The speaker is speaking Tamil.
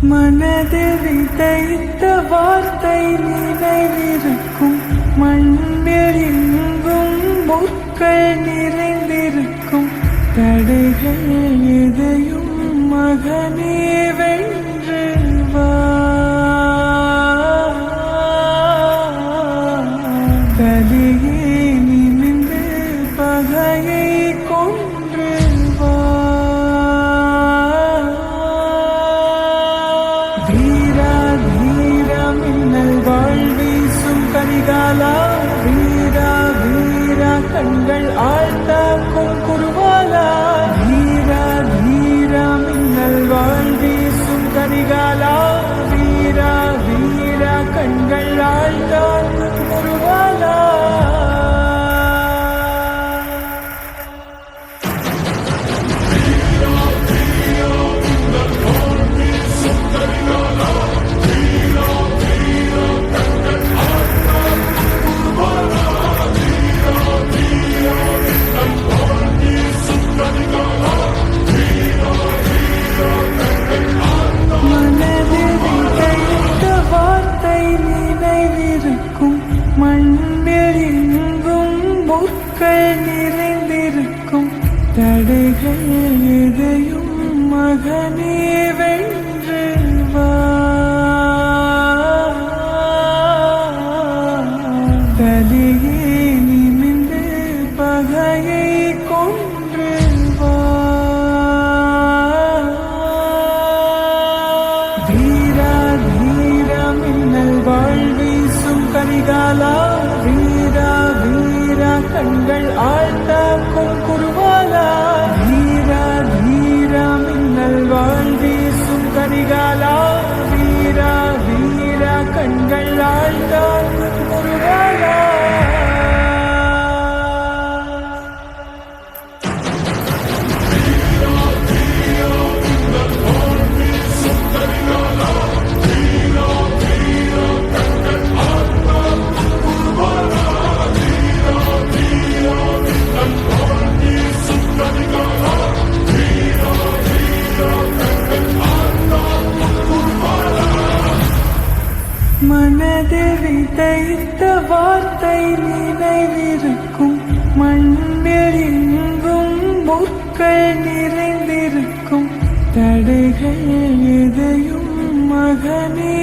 மனதில் விதைத்த வார்த்தை நினைவிருக்கும், மண்ணில் எங்கும் முற்கள் நிறைந்திருக்கும். தடைகள் எதையும் மகனே வென்று வா. கலியே நிமிந்து பகையை கொன்று வா. வீரா வீரா மின்னல் வாழ்வீசும் கரிகாலா, வீரா வீரா கண்கள் ஆழ்த்தாக்கும் குருவாலா. வீரா வீரா மின்னல் வாழ்வீசும் கரிகாலா, வீரா வீரா கண்கள் ஆழ்த்தாக்கும் குருவாலா. மண்ணில் எங்கும் முற்கள் நிறைந்திருக்கும். தடைகள் எதையும் மகனே வென்று வா. கலியே நிமிந்து பகையை கொன்று வா. வீரா வீரா மின்னல் வாழ்வீசும் கரிகாலா, வீரா வீரா கண்கள் ஆழ்த்தாக்கும் குருவாலா. வீரா வீரா மின்னல் வாழ்வீசும் கரிகாலா, வீரா வீரா கண்கள் ஆழ்த்தாக்கும் குருவாலா. மனதில் விதைத்த வார்த்தை நினைவிருக்கும், மண்ணில் எங்கும் முற்கள் நிறைந்திருக்கும். தடைகள் எதையும் மகனே